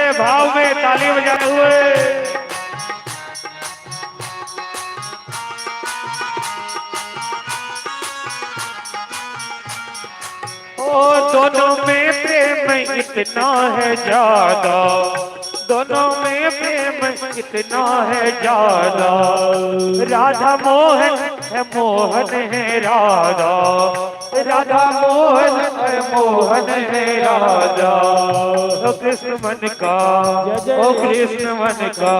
से भाव में ताली बजाते हुए दोनों में प्रेम इतना है ज्यादा, दोनों में प्रेम इतना है ज्यादा। राधा मोहन है, मोहन है राधा, राधा मोहन है, मोहन है राधा। ओ कृष्ण मन का, ओ कृष्ण मन का,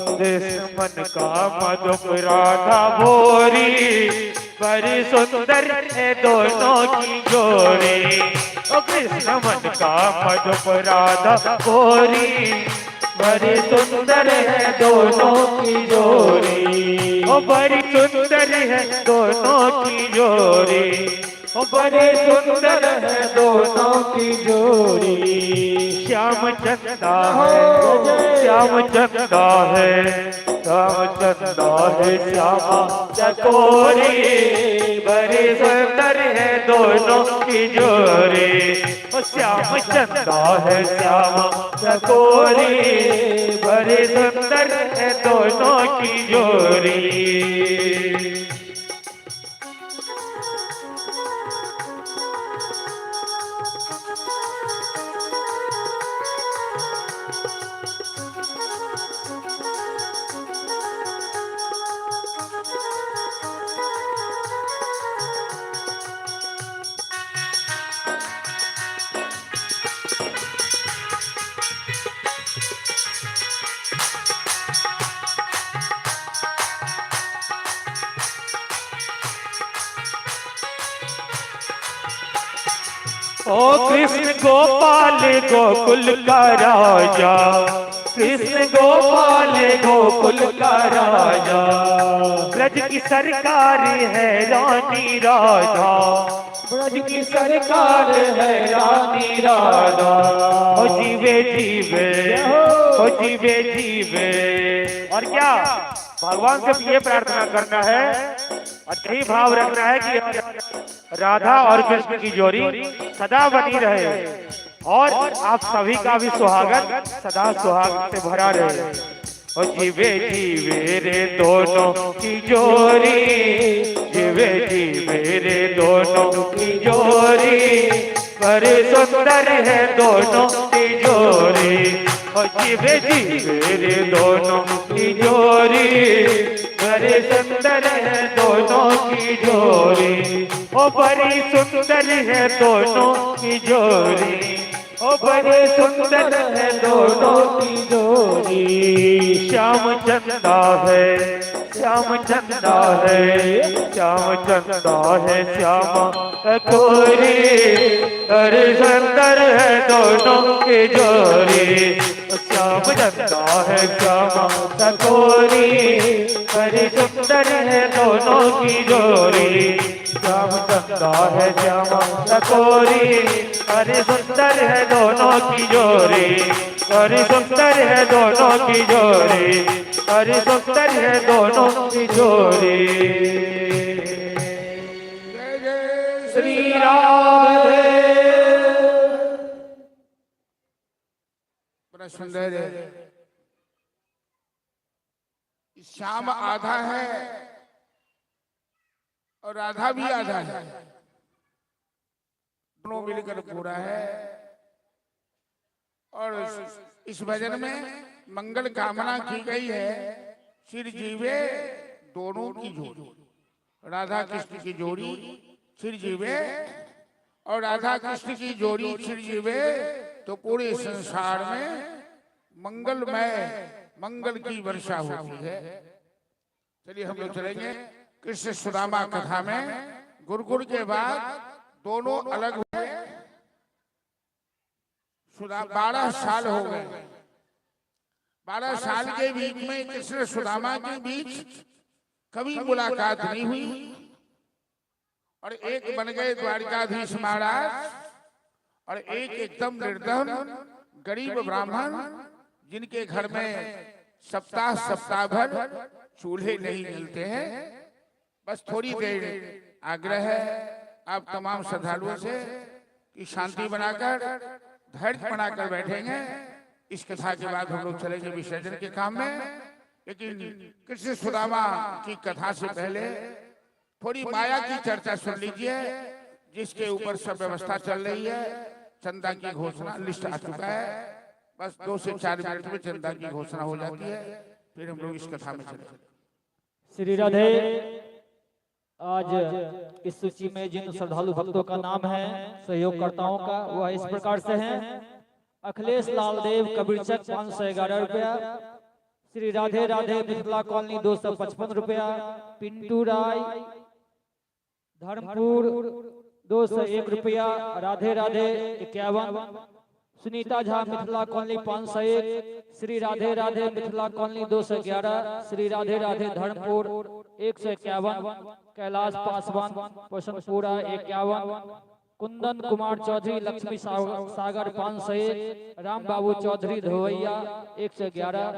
कृष्ण मन का मधुप राधा भोरी। बड़ी सुंदर है दोनों की जोड़ी। ओ कृष्ण मन का मधुप राधा भोरी। बड़ी सुंदर है दोनों की जोड़ी। ओ बड़ी सुंदर है दोनों की जोड़ी। ओ बड़ी सुंदर है दोनों की जोड़ी। श्याम चंदा है, श्याम चंदा है, श्याम चंदा है श्यामा चकोरी। बड़ी सुंदर है दोनों की जोड़ी। ओ श्याम चंदा है श्यामा चकोरी। बड़ी सुंदर है दोनों की जोड़ी। ओ कृष्ण गोपाल गोकुल का राजा, कृष्ण गोपाल गोकुल का राजा। ब्रज की सरकार है रानी राधा, ब्रज की सरकार है रानी राधा। ओ जीवे जीवे, ओ जीवे जीवे। और क्या भगवान से ये प्रार्थना करना है और यही भाव रखना है कि राधा और कृष्ण की जोड़ी सदा बनी रहे और आप सभी का भी सुहागन सदा सुहाग से भरा रहे। और जीवे जीवे रे दोनों की जोड़ी, जीवे जीवे रे दोनों की जोड़ी। बड़ी सुंदर है दोनों की जोड़ी। और जीवे जीवे रे दोनों की जोड़ी। बड़ी सुंदर है दोनों की जोड़ी। ओ बड़ी सुंदर है दोनों की जोड़ी। ओ बड़ी सुंदर है दोनों की जोड़ी। श्याम चंदा है, श्याम चंदा है, श्याम चंदा है श्यामा चकोरी। बड़ी सुंदर है दोनों की जोड़ी। श्याम चंदा है श्यामा चकोरी। बड़ी सुंदर है दोनों की जोड़ी। श्याम चंदा है श्यामा चकोरी। बड़ी सुंदर है दोनों की जोड़ी। बड़ी सुंदर है दोनों की जोड़ी। बड़ी सुंदर है दोनों की जोड़ी। जय जय श्री राधे। बड़ा सुंदर है। श्याम आधा है और राधा भी आधा है, दोनों मिलकर पूरा है। और इस भजन में मंगल कामना की गई है। सिर जीवे दोनों की जोड़ी, राधा कृष्ण की जोड़ी सिर जीवे और राधा कृष्ण की जोड़ी सिर जीवे तो पूरे संसार में मंगलमय मंगल की वर्षा होती है। चलिए हम लोग चलेंगे कृष्ण सुदामा कथा में। गुरुकुल के बाद दोनों अलग हुए। 12 साल हो गए। 12 साल के बीच में कृष्ण सुदामा के बीच कभी मुलाकात नहीं हुई और एक बन गए द्वारिकाधीश महाराज और एक एकदम निर्धन गरीब ब्राह्मण जिनके घर में सप्ताह भर चूल्हे नहीं जलते हैं। बस थोड़ी देर आग्रह है आप तमाम श्रद्धालुओं से कि शांति बनाकर धैर्य बनाकर बैठेंगे इस कथा के बाद हम लोग चलेंगे विसर्जन के काम में। लेकिन कृष्ण सुदामा की कथा से पहले थोड़ी माया की चर्चा सुन लीजिए, जिसके ऊपर सब व्यवस्था चल रही है। चंदा की घोषणा लिस्ट आ चुका है, बस 2 से 4 मिनट में चंदा की घोषणा हो जाती है, फिर हम लोग इस कथा में चलेंगे। श्री राधे। आज इस सूची में जिन श्रद्धालु भक्तों का नाम है, सहयोगकर्ताओं का, वह इस प्रकार से हैं। अखिलेश लाल देव कबीरचक 511 रुपया। श्री राधे राधे मिथिला कॉलोनी 255 रुपया। पिंटू राय धर्मपुर 201 रुपया। राधे राधे 51। सुनीता झा मिथिला कॉलोनी 501। श्री राधे राधे मिथिला कॉलोनी 211। श्री राधे राधे धर्मपुर 151। कैलाश पासवान पोषणपुरा 51। कुंदन कुमार चौधरी लक्ष्मी सागर 501। राम बाबू चौधरी धोवैया 111।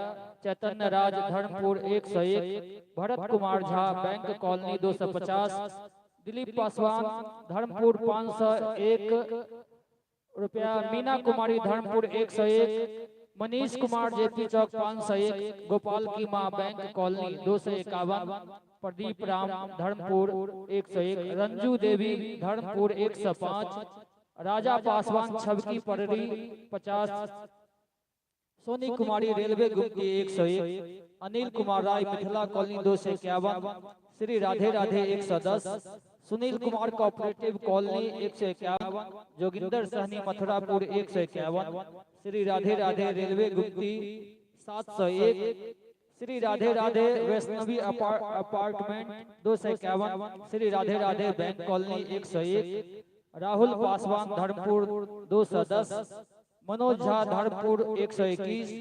चैतन्य राज धर्मपुर 101। Bharat Kumar Jha bank colony 250। दिलीप पासवान धर्मपुर 501 रुपया। मीना कुमारी धर्मपुर 101। मनीष कुमार जेपी चौक 501। गोपाल की मां bank colony 251। Pradeep Ram Dharampur 101। Ranju Devi Dharampur 105। Raja Paswan Chhabki Padri 50। Soni Kumari railway गुमटी 101। Anil Kumar Rai Mithila colony 251। Shri Radhe Radhe 110। Sunil Kumar cooperative colony 151। Joginder Sahni Mathurapur 151। Shri Radhe Radhe railway गुमटी 701। Shri Radhe Radhe Vaishnavi apartment 251। Shri Radhe Radhe bank colony 101। Rahul Paswan Dharampur 210। Manoj Jha Dharampur 121।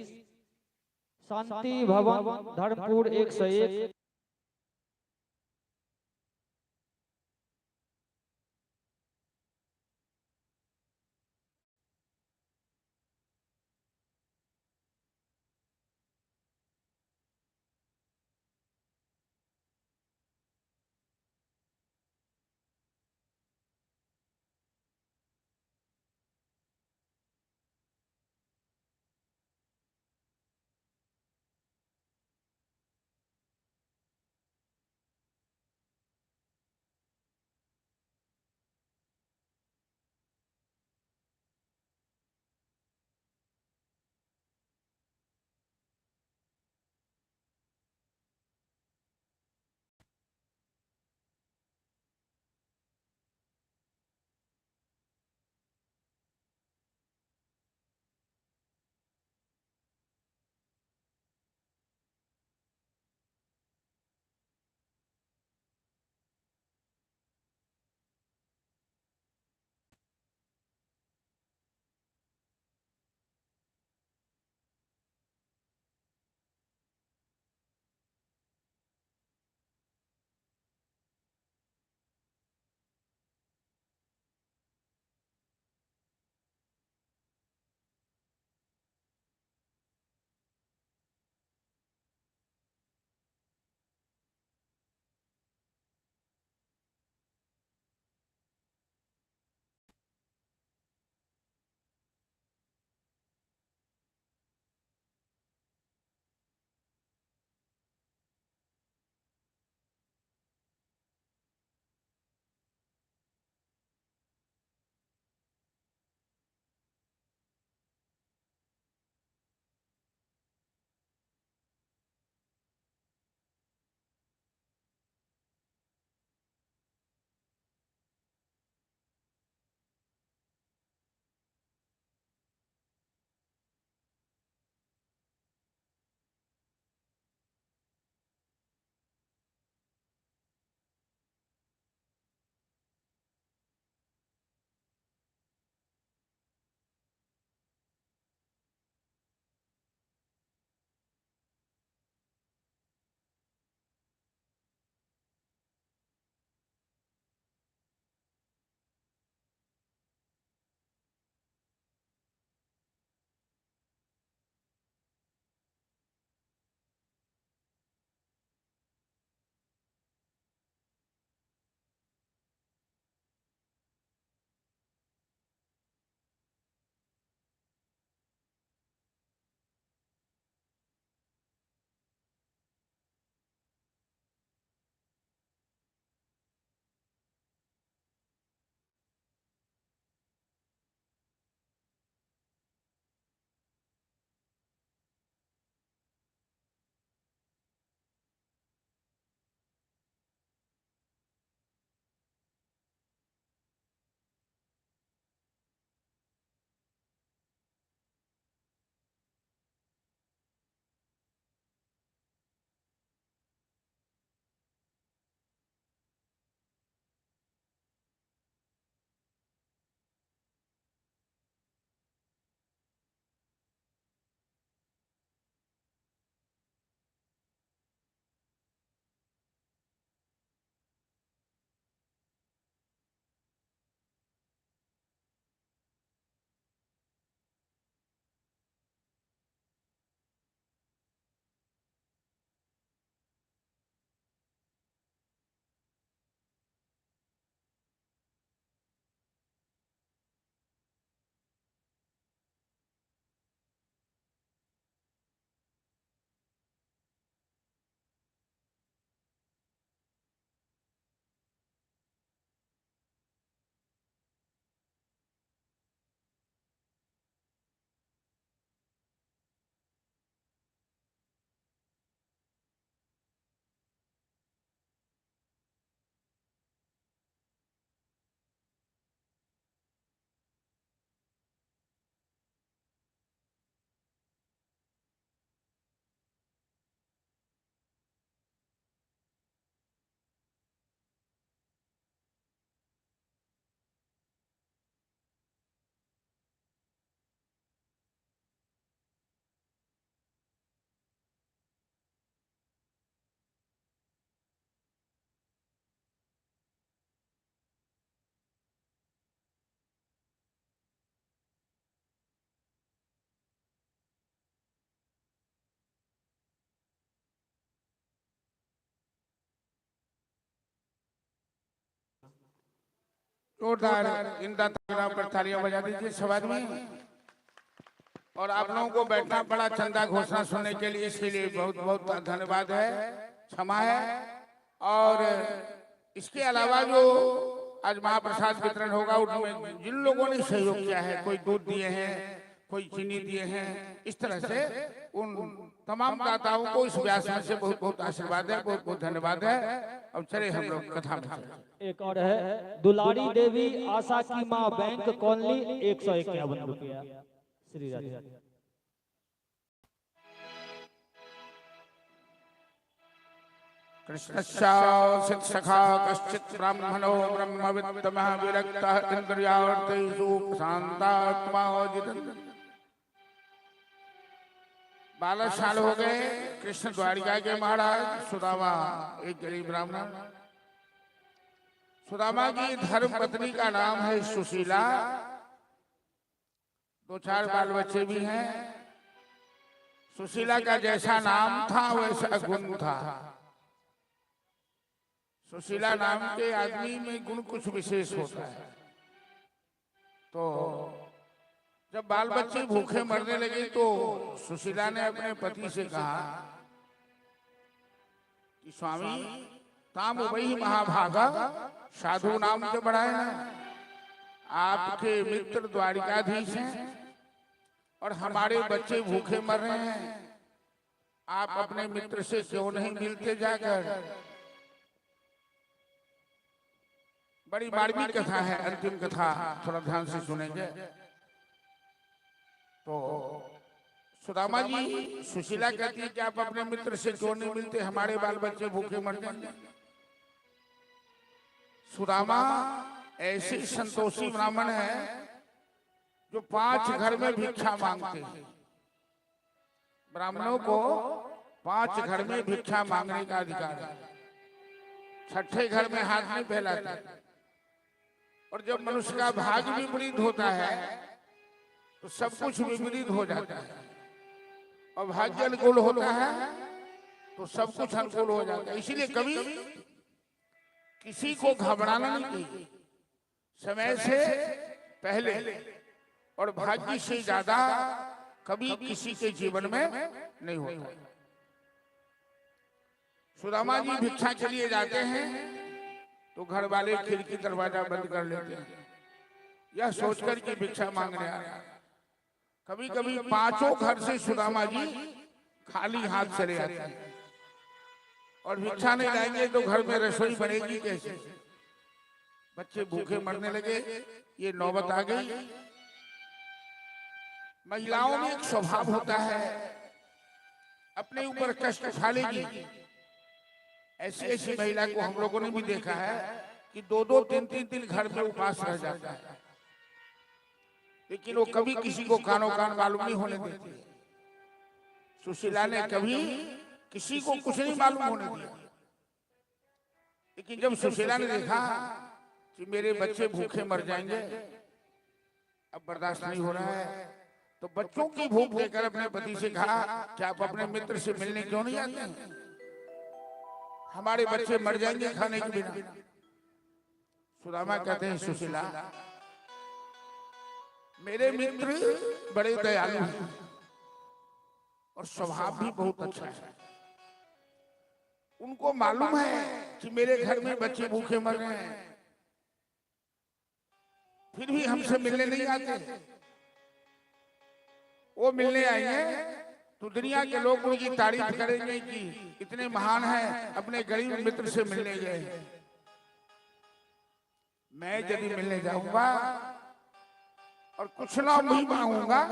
शांति भवन धर्मपुर 101। जोरदार इन दाता पर तालियां बजा दीजिए सब आदमी। और आप लोगों को बैठना पड़ा चंदा घोषणा सुनने के लिए, इसके लिए बहुत बहुत धन्यवाद है, क्षमा है। और इसके अलावा जो आज महाप्रसाद वितरण होगा उसमें जिन लोगों ने सहयोग किया है, कोई दूध दिए हैं, कोई चीनी दिए हैं, इस तरह से उन तमाम दाताओं को इस व्यास में से बहुत बहुत आशीर्वाद है, बहुत बहुत धन्यवाद है। अब चले हम लोग कथा में। एक और है दुलारी देवी आशा की माँ, बैंक कॉलोनी 151 रुपया। श्री राधे। कृष्णस्यासित सखा कश्चित् ब्राह्मणो ब्रह्मवित्तमः विरक्तः इंद्रियार्थेषु शांतात्मा जितन्। 12 साल हो गए कृष्ण द्वारिका के महाराज सुदामा एक गरीब ब्राह्मण। सुदामा की धर्म पत्नी का नाम है सुशीला, 2-4 बाल बच्चे भी हैं। सुशीला का जैसा नाम था वैसा गुण था। सुशीला नाम के आदमी में गुण कुछ विशेष होता है। तो जब बाल बच्चे भूखे मरने लगे तो सुशीला ने अपने पति से कहा कि स्वामी ताम वही महाभागा, साधु नाम के बढ़ाए ना, आपके मित्र द्वारिकाधीश हैं और हमारे बच्चे भूखे मर रहे हैं, आप अपने मित्र से क्यों नहीं मिलते जाकर। बड़ी मार्मिक कथा है, अंतिम कथा थोड़ा ध्यान से सुनेंगे। तो सुदामा जी सुशीला कहती है कि आप अपने मित्र से क्यों नहीं मिलते, हमारे बाल बच्चे भूखे मर जाएंगे। सुदामा ऐसे संतोषी ब्राह्मण है जो 5 घर में भिक्षा मांगते हैं। ब्राह्मणों को 5 घर में भिक्षा मांगने का अधिकार है, 6ठे घर में हाथ नहीं फैलाते। और जब मनुष्य का भाग्य विपरीत होता है तो सब कुछ विपरीत हो जाता है, और भाग्य अनुकूल होता है तो सब कुछ अनुकूल हो जाता है। इसीलिए कभी किसी को घबराना नहीं चाहिए, समय से पहले और भाग्य से ज्यादा कभी किसी के जीवन में नहीं होता। सुदामा जी भिक्षा के लिए जाते हैं तो घर वाले खिड़की दरवाजा बंद कर लेते हैं, यह सोचकर कि भिक्षा मांगने आ रहा है। कभी कभी 5 घर से सुदामा जी खाली हाथ चले आते हैं, और भिक्षा नहीं लाएंगे तो घर में रसोई बनेगी कैसे। बच्चे भूखे मरने लगे, ये नौबत आ गई। महिलाओं में एक स्वभाव होता है अपने ऊपर कष्ट उठा लेगी। ऐसी ऐसी महिला को हम लोगों ने भी देखा है कि 2-2, 3-3 दिन घर में उपास रह जाता है, लेकिन वो कभी किसी को कानो कान मालूम नहीं होने देती। सुशीला ने कभी किसी को कुछ नहीं मालूम होने दिया। लेकिन जब सुशीला ने देखा कि मेरे बच्चे भूखे मर जाएंगे, अब बर्दाश्त नहीं हो रहा है, तो बच्चों की भूख देखकर अपने पति से कहा कि आप अपने मित्र से मिलने क्यों नहीं आते हैं, हमारे बच्चे मर जाएंगे खाने के बिना। सुदामा कहते हैं सुशीला मेरे मित्र बड़े दयालु हैं और स्वभाव भी बहुत अच्छा है। उनको मालूम है कि मेरे घर में बच्चे भूखे मर रहे हैं, फिर भी हमसे मिलने नहीं आते। वो मिलने आएंगे तो दुनिया के लोग उनकी तारीफ करेंगे कि इतने महान हैं, अपने गरीब मित्र से मिलने गए। मैं यदि मिलने जाऊंगा और कुछ ना नहीं मांगूंगा,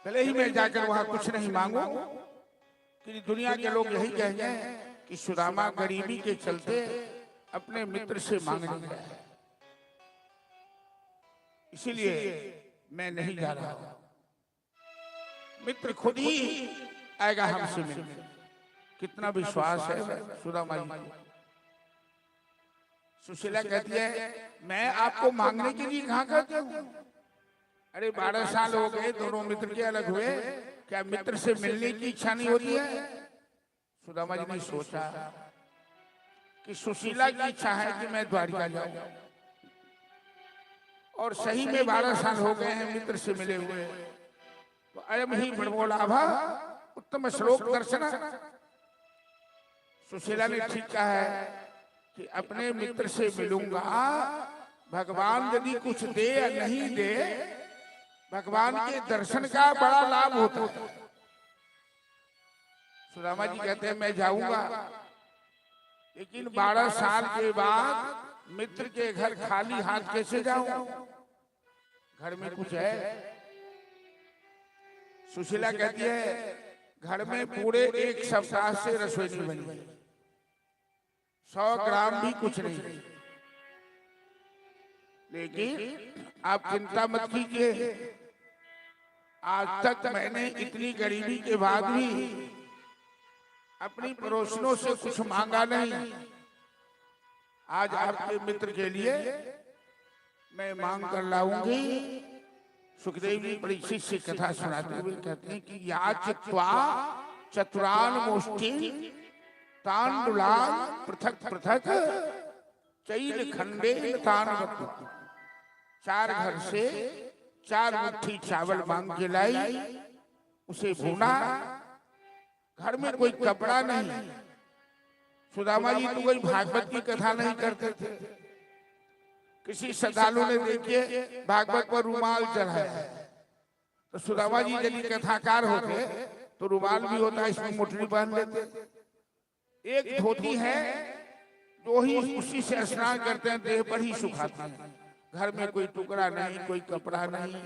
भले ही मैं जाकर वहां कुछ नहीं मांगू, कि दुनिया के लोग यही कहेंगे कि सुदामा गरीबी के चलते अपने मित्र से मांगने गया है, इसीलिए मैं नहीं जा रहा हूं। मित्र खुद ही आएगा हमसे मिलने। कितना विश्वास है सुदामा जी को। सुशीला कहती है मैं आपको मांगने के लिए कहां कहती हूँ। अरे 12 साल हो गए, दोनों मित्र के अलग हुए, क्या मित्र से मिलने की इच्छा नहीं होती है। सुदामा जी ने सोचा कि सुशीला की इच्छा है कि मैं द्वारिका जाऊं, और सही में 12 साल हो गए हैं मित्र से मिले हुए। तो अयम ही ब्रह्मोलाभा उत्तम श्लोक दर्शन। सुशीला ने ठीक कहा है कि अपने मित्र से मिलूंगा, भगवान यदि कुछ दे या नहीं दे, भगवान के दर्शन का बड़ा लाभ होता है। सुदामा जी कहते हैं मैं जाऊंगा, लेकिन 12 साल के बाद मित्र के घर खाली हाथ कैसे जाऊं? घर में कुछ है? सुशीला कहती है घर में पूरे 1 सप्ताह से रसोई नहीं बनी, 100 ग्राम भी कुछ नहीं। लेकिन आप चिंता मत कीजिए, आज तक मैंने इतनी गरीबी के बाद भी अपनी पड़ोसियों से कुछ मांगा नहीं। आज आपके मित्र के लिए मैं मांग कर लाऊंगी। सुखदेव जी बड़ी शिष्य कथा सुनाते हुए कहते हैं कि याचित्वा चतुरान मुष्टि तांडुलान पृथक पृथक चैल खंडे तानवत। 4 घर से 4 मुट्ठी चावल मांग के लाई, उसे भूना। घर में कोई कपड़ा नहीं। सुदामा जी तो कोई भागवत की कथा नहीं करते थे। किसी श्रद्धालु ने देखिए भागवत पर रुमाल चढ़ाया, तो सुदामा जी यदि कथाकार होते तो रुमाल भी होता, इसमें मुठरी बांध लेते। एक धोती है जो ही उसी से स्नान करते हैं, देह पर ही सुखाते हैं। घर में कोई टुकड़ा नहीं, कोई कपड़ा नहीं,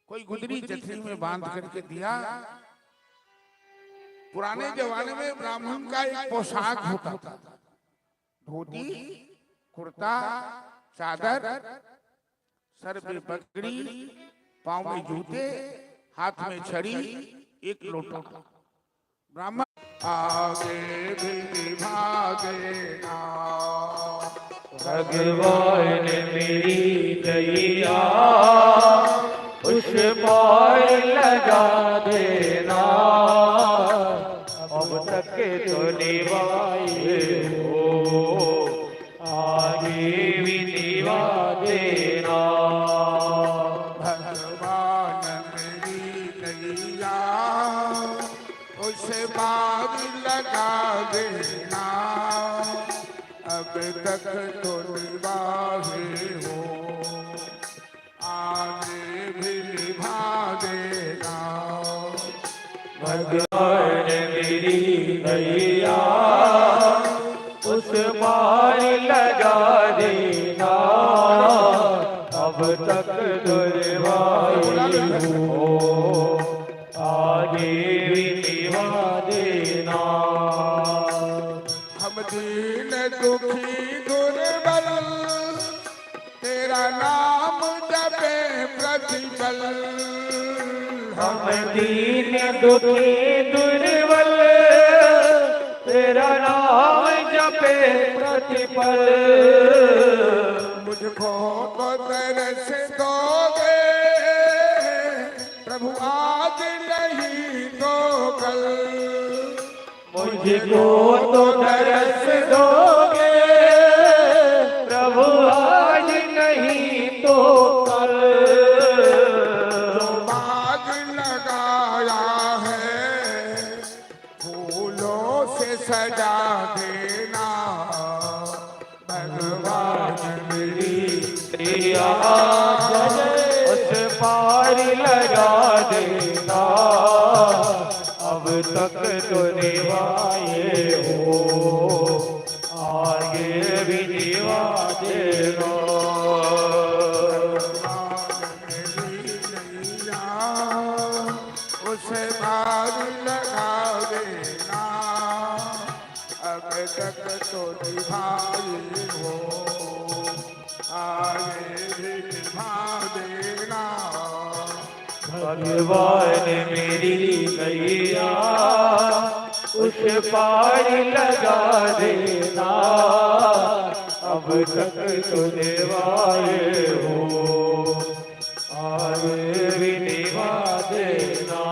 कोई गुदरी चथरी में बांध करके दिया। पुराने जमाने में ब्राह्मण का एक पोशाक होता था, धोती, कुर्ता, चादर, सर पे पगड़ी, पांव में जूते, हाथ में छड़ी, एक लोटा। ब्राह्मण आगे भी भागे ना, भगवान मेरी दैया उस पार लगा देना, अब तक तो निभाए हो, आगे भी निभा देना। भगवान मेरी दैया उस पार लगा देना, अब तक तो निभाए हो, आगे भी निभा देना। भगवान मेरी दैया उस पार लगा देना, अब तक दुर्भाई हो, आगे भी निभा देना। हम दीन दुखी दुर्बल तेरा नाम जपे प्रतिबल। हम दीन दुखी दुर्बल तेरा नाम जपे प्रतिपल। मुझको तो तरस दोगे प्रभु आज नहीं तो कल। मुझको तो तरस दोगे प्रभु आज नहीं तो कल। जो बाग लगाया है फूलों से सजा देना, भगवान मेरी प्रिया उस पार लगा देना, अब तक तो निभाए हो, आगे भी निभा देना। उसे पार लगा देना, अब तक तो निभाए हो, आगे भी निभा देना। भगवान मेरी मैया उस पार लगा देना, अब तक तो निभाए हो, आगे भी निभा देना।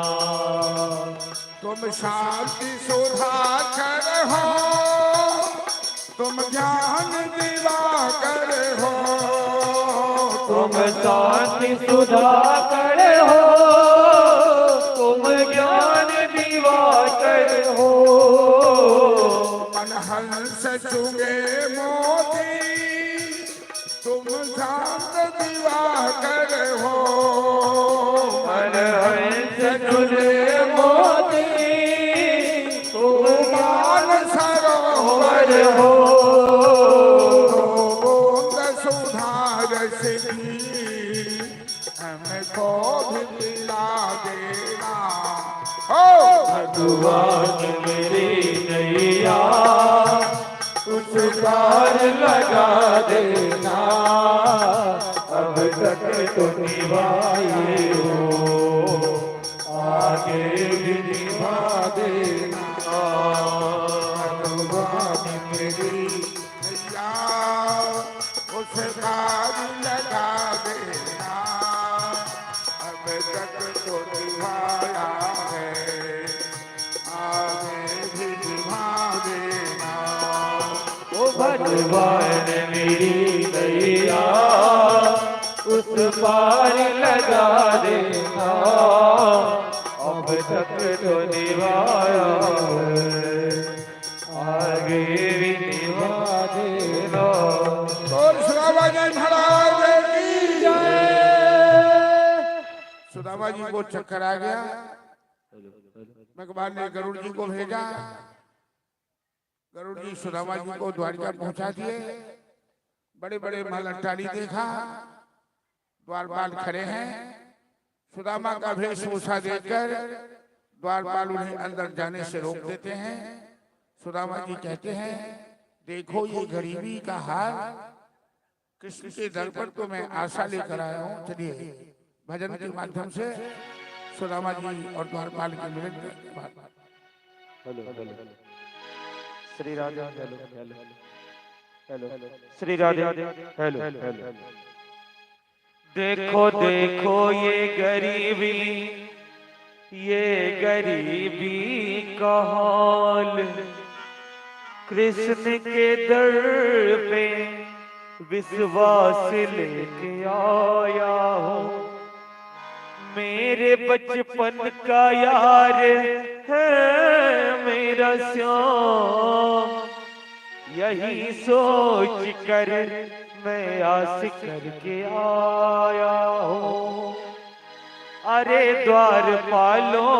तुम शांति सुधाकर हो, तुम ज्ञान दिवाकर हो, तुम शांति सुधाकर हो, तुम ज्ञान दिवाकर हो। मन हंस चुगे मोती, तुम शांत दिवाकर हो। मन हंस चुगे मोती, तुम ज्ञान सरोवर हो। बूंद सुधार सिद्धि हमको भी पिला देना हो। भगवान मेरी नैया उस पार लगा देना, अब तक तो निभाए हो, आगे भी निभा देना। भगवान मेरी नैया उस पार लगा देना, अब तक तो निभाया है, आगे भी निभा देना। ओ भगवान मेरी नैया उस पार लगा देना, अब तक तो निभाया है, आगे भी निभा देना। और सुदामा जी महाराज की जय। सुदामा जी को चक्कर आ गया, भगवान ने गरुड़ जी को भेजा, गरुड़ जी सुदामा जी को द्वारिका पहुंचा दिए। बड़े बड़े महल अट्टाली देखा, द्वारपाल खड़े हैं, सुदामा का वेशभूषा देखकर द्वारपाल उन्हें अंदर जाने से रोक देते हैं। सुदामा जी कहते हैं, देखो ये गरीबी का हाल, कृष्ण के दर पर तो मैं आशा लेकर आया हूँ। चलिए भजन के माध्यम से सुदामा जी और द्वारपाल के मिलन के बाद Shri Radhe, hello hello hello, Shri Radhe, hello hello. देखो देखो ये गरीबी का हाल, कृष्ण के दर पे विश्वास लेके आया हूँ। मेरे बचपन का यार है मेरा श्याम, यही सोच कर मैं आस करके आया हूँ। अरे द्वारपालों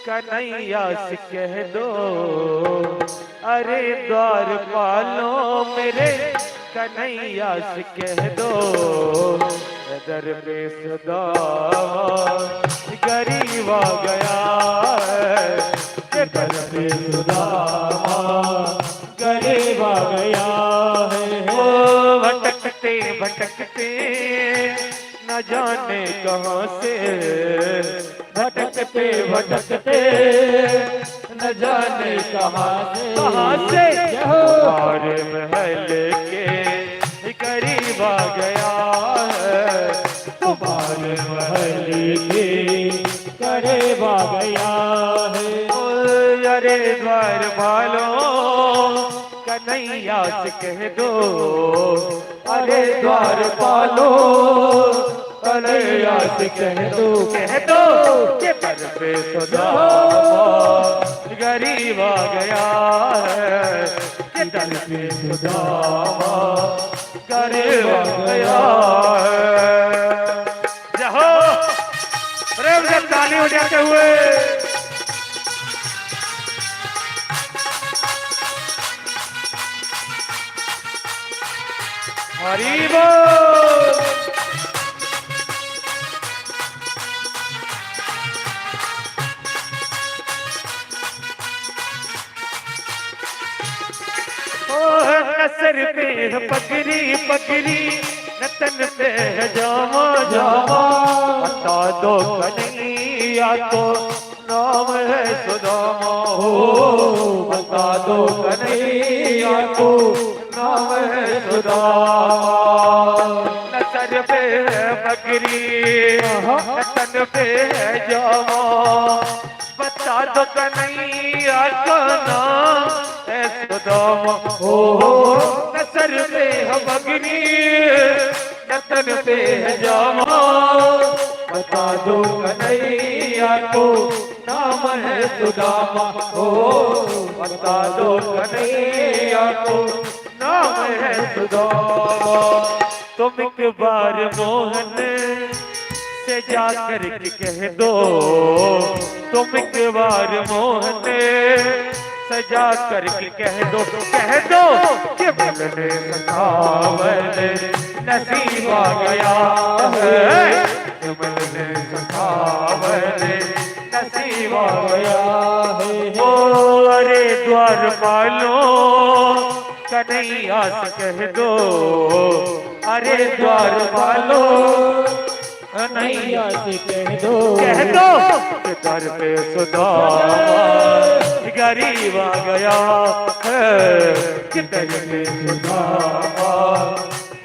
कन्हैया से कह दो, अरे द्वारपालों मेरे कन्हैया से कह दो, दर पे सुदामा गरीब आ गया है, दर पे सुदामा गरीब आ गया है। ओ भटकते भटकते न जाने कहाँ से, भटकते भटकते न जाने कहाँ से तुम्हारे महल के करीब आ गया है, तुम्हारे महल के करीब आ गया है। अरे द्वारपालों कन्हैया से कह दो, अरे द्वारपालों कन्हैया से कह दो कि दर पे सुदामा गरीब आ गया है, कि दर पे सुदामा गरीब आ गया है। जहो प्रेम से ताली बजाते हुए हरि बोल। सर पे है पगड़ी पगड़ी, न तन पे है जामा जामा, बता दो कन्हैया को नाम है सुदामा हो, बता दो कन्हैया को नाम है सुदामा। न सर पे है पगड़ी न तन पे है जामा, बता दो कन्हैया का नाम है सुदामा हो नसर पे हम अग्नि नतन पे है जामा बता दो कन्हैया को नाम है सुदामा हो बता दो कन्हैया को नाम है सुदामा तुम एक बार मोहन से जाकर के कह दो तुम एक बार मोहन सजा करके कह दो कि मिलने सखावत नसीब आ गया है कि मिलने सखावत नसीब आ गया है ओ अरे द्वार पालो कन्हैया से कह दो अरे द्वार पालो कन्हैया से कह दो कि दर पे सुदामा गरीब आ गया है कि दर पे सुदामा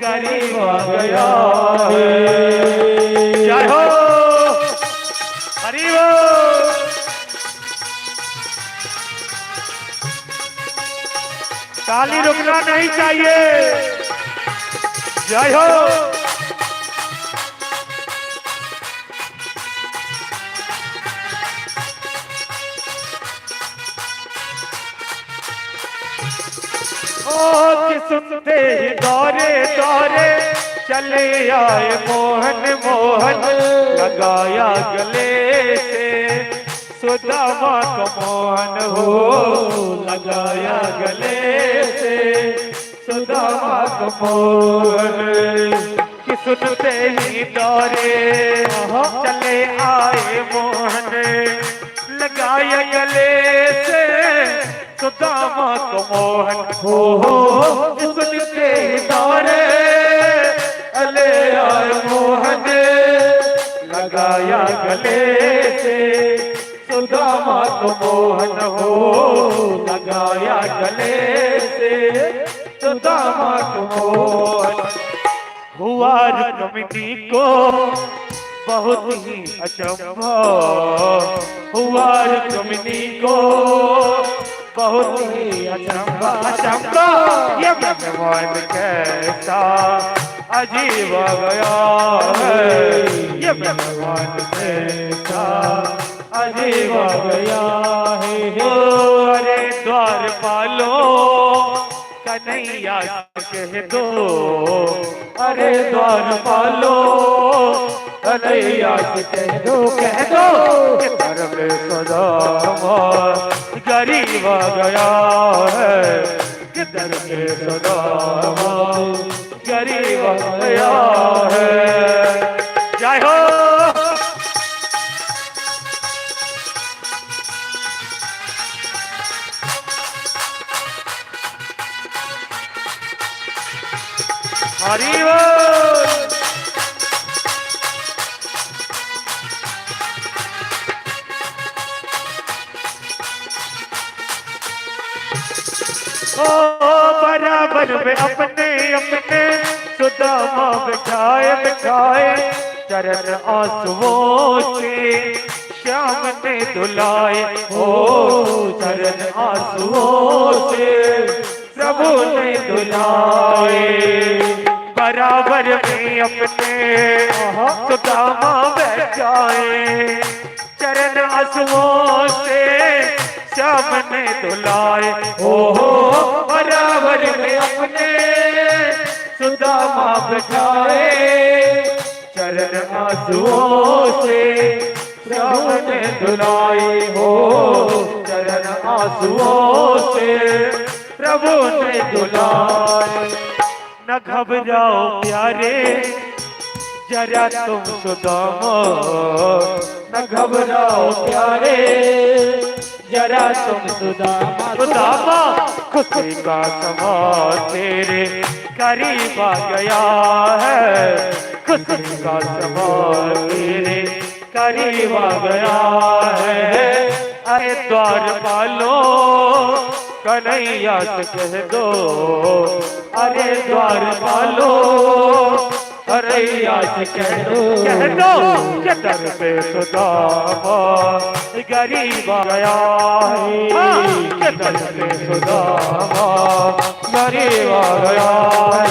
गरीब आ गया है जय हो हरि बोल ताली रुकना नहीं चाहिए जय हो कि सुनते ही दौरे दौरे चले आए मोहन मोहन लगाया गले से सुदामा को मोहन हो लगाया गले से सुदामा को मोहन कि सुनते ही दौरे चले आए मोहन लगाया गले से सुदामा को मोहन हो सुनते ही दौरे अले आए मोहन लगाया गले से सुदामा को मोहन हो लगाया गले से सुदामा को मोहन हुआ रुक्मिणी को बहुत ही अचंभा हुआ रुक्मिणी को बहुत ही अचंभा अचंभा ये भगवान कैसा अजीब आ गया है ये भगवान कैसा अजीब आ गया है अरे द्वार पालो कन्हैया कह दो अरे द्वार पालो कन्हैया कह दो कि दर पे सुदामा गरीब आ गया है कि दर पे सुदामा गरीब आ गया है जय हो हरि बोल ओ बराबर में अपने अपने सुदामा बिठाए बिठाए चरण आंसुओं से श्याम ने धुलाए ओ चरण आंसुओं से प्रभु ने धुलाए बराबर में अपने सुदामा बैठाए चरण आंसुओं से श्याम ने धुलाए ओ बराबर में अपने सुदामा बैठाए चरण आंसुओं से श्याम ने धुलाए हो चरण आंसुओं से प्रभु ने धुलाए न घबराओ प्यारे जरा तुम सुदामा न घबराओ प्यारे जरा तुम सुदामा सुदामा खुशी का समा तेरे करीब आ गया है खुशी का समा तेरे करीब आ गया है अरे द्वार पालो कन्हैया से कह दो अरे द्वार पालो अरे आज कह दो कि दर पे सुदामा गरीब आ गया है, कि दर पे सुदामा गरीब आ गया है,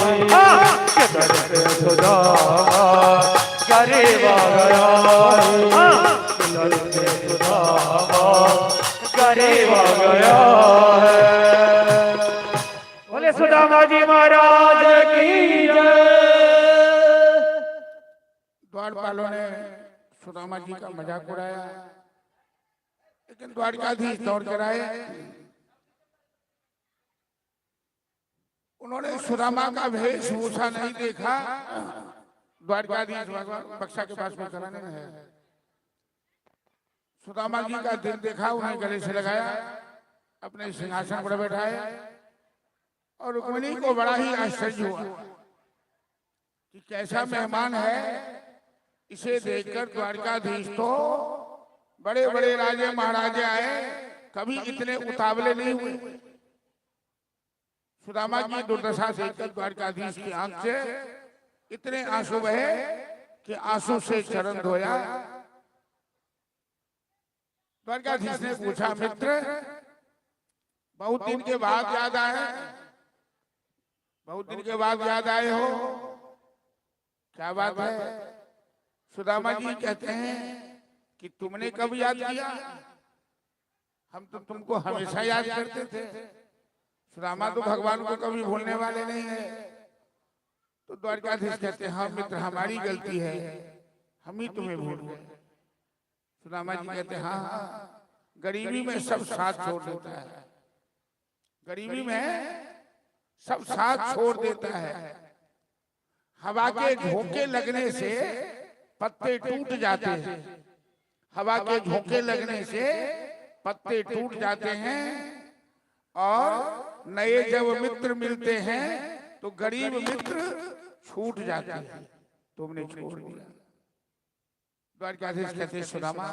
कि दर पे सुदामा गरीब आ गया है, कि दर पे सुदामा गरीब आ गया है। बोले सुदामा जी महाराज की जय। द्वारपालों ने सुदामा जी का मजाक उड़ाया, लेकिन द्वारकाधीश दौड़ कर आए। उन्होंने सुदामा का वेशभूषा नहीं देखा। द्वारकाधीश बक्सा के पास में कराने में है। सुदामा जी का दिल देखा, उन्हें गले से लगाया, अपने सिंहासन पर बैठाए और रुक्मिणी को बड़ा ही आश्चर्य हुआ कि कैसा मेहमान है। इसे देखकर द्वारकाधीश तो बड़े बड़े राजे महाराजे आए, कभी इतने उतावले नहीं हुए। सुदामा की दुर्दशा देखकर द्वारकाधीश की आंख से इतने आंसू बहे कि आंसू से चरण धोया। द्वारकाधीश ने पूछा, मित्र बहुत दिन के बाद याद आए, बहुत दिन के बाद याद आए हो, क्या बात है? सुदामा जी कहते हैं कि तुमने कब याद किया, हम तो तुमको हमेशा याद करते थे। सुदामा तो भगवान को कभी भूलने वाले नहीं है। तो द्वारकाधीश कहते हैं, हाँ मित्र हमारी गलती है, हम ही तुम्हें भूल गए। सुदामा जी कहते हैं, हाँ गरीबी में सब साथ छोड़ देता है, गरीबी में सब साथ छोड़ देता है। हवा के झोंके लगने से पत्ते टूट जाते हैं, हवा के झोंके लगने से पत्ते टूट जाते हैं, और नए जब मित्र मिलते हैं तो गरीब मित्र छूट जाते हैं। तुमने छोड़ दिया। द्वारकाधीश कहते सुदामा